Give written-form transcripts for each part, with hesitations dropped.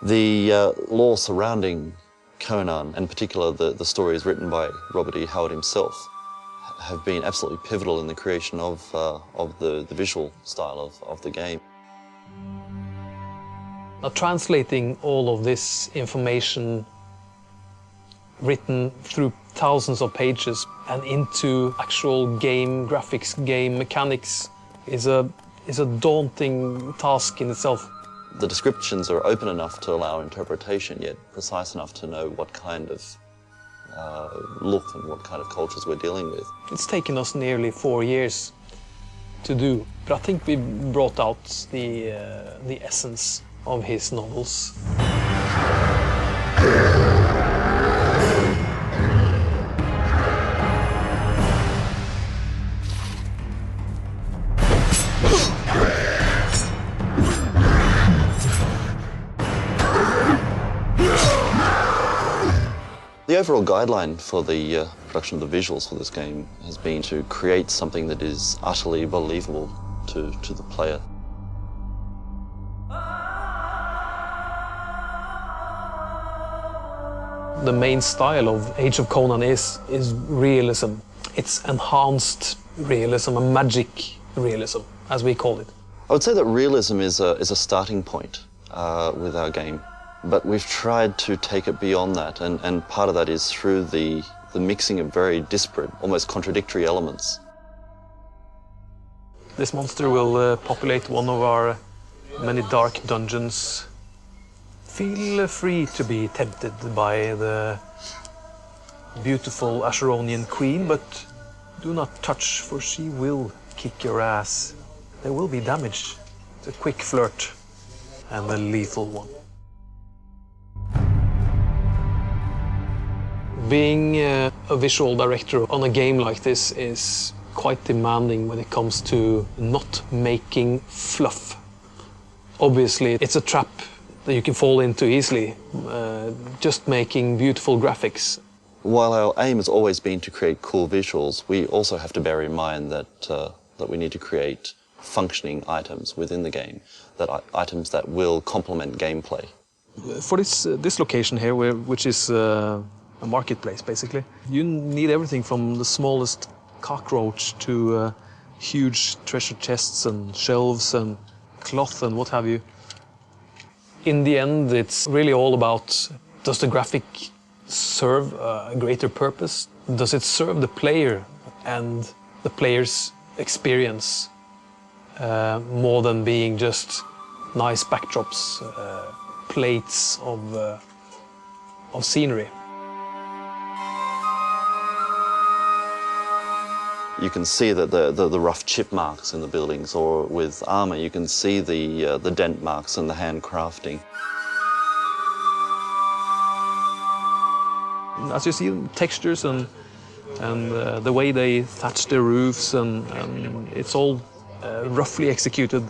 The lore surrounding Conan, in particular the stories written by Robert E. Howard himself, have been absolutely pivotal in the creation of the visual style of the game. Now, translating all of this information written through thousands of pages and into actual game graphics, game mechanics is a daunting task in itself. The descriptions are open enough to allow interpretation, yet precise enough to know what kind of look and what kind of cultures we're dealing with. It's taken us nearly 4 years to do, but I think we brought out the essence of his novels. The overall guideline for the production of the visuals for this game has been to create something that is utterly believable to the player. The main style of Age of Conan is realism. It's enhanced realism, a magic realism, as we call it. I would say that realism is a starting point with our game. But we've tried to take it beyond that, and part of that is through the mixing of very disparate, almost contradictory elements. This monster will populate one of our many dark dungeons. Feel free to be tempted by the beautiful Asheronian queen, but do not touch, for she will kick your ass. There will be damage. It's a quick flirt and a lethal one. Being a visual director on a game like this is quite demanding when it comes to not making fluff. Obviously, it's a trap that you can fall into easily, just making beautiful graphics. While our aim has always been to create cool visuals, we also have to bear in mind that we need to create functioning items within the game, items that will complement gameplay. For this location here, which is a marketplace, basically, you need everything from the smallest cockroach to huge treasure chests and shelves and cloth and what have you. In the end, it's really all about, does the graphic serve a greater purpose? Does it serve the player and the player's experience more than being just nice backdrops, plates of scenery? You can see that the rough chip marks in the buildings, or with armor, you can see the dent marks and the hand crafting. As you see, textures and the way they thatch their roofs, and it's all roughly executed.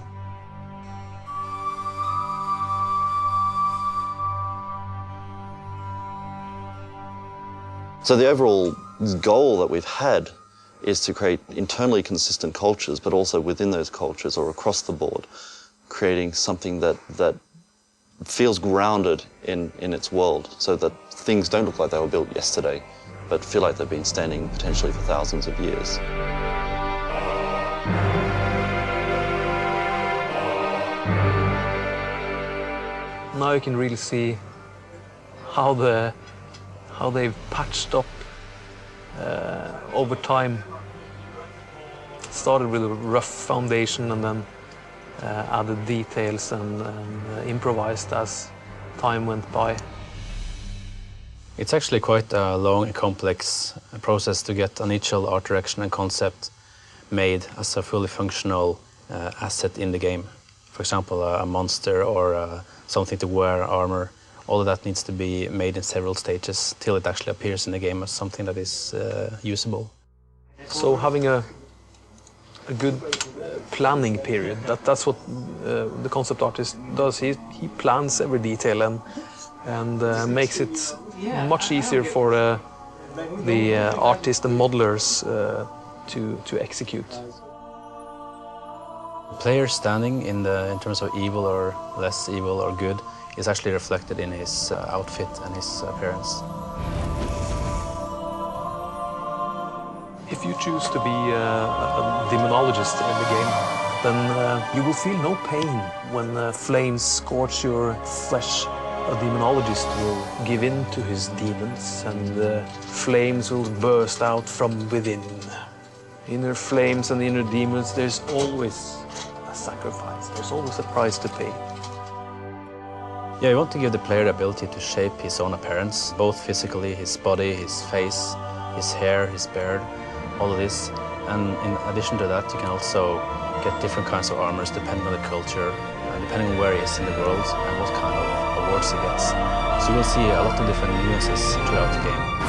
So the overall goal that we've had is to create internally consistent cultures, but also within those cultures or across the board, creating something that feels grounded in its world, so that things don't look like they were built yesterday, but feel like they've been standing potentially for thousands of years. Now you can really see how they've patched up over time. Started with a rough foundation and then added details and improvised as time went by. It's actually quite a long and complex process to get an initial art direction and concept made as a fully functional asset in the game. For example, a monster or something to wear, armor. All of that needs to be made in several stages till it actually appears in the game as something that is usable. So having a good planning period, that's what the concept artist does. He plans every detail and makes it much easier for the artists and modelers to execute. Player's standing in terms of evil or less evil or good is actually reflected in his outfit and his appearance. If you choose to be a demonologist in the game, then you will feel no pain when flames scorch your flesh. A demonologist will give in to his demons, and flames will burst out from within. Inner flames and inner demons, there's always a sacrifice. There's always a price to pay. Yeah, we want to give the player the ability to shape his own appearance, both physically, his body, his face, his hair, his beard, all of this. And in addition to that, you can also get different kinds of armors depending on the culture, depending on where he is in the world and what kind of awards he gets. So you will see a lot of different nuances throughout the game.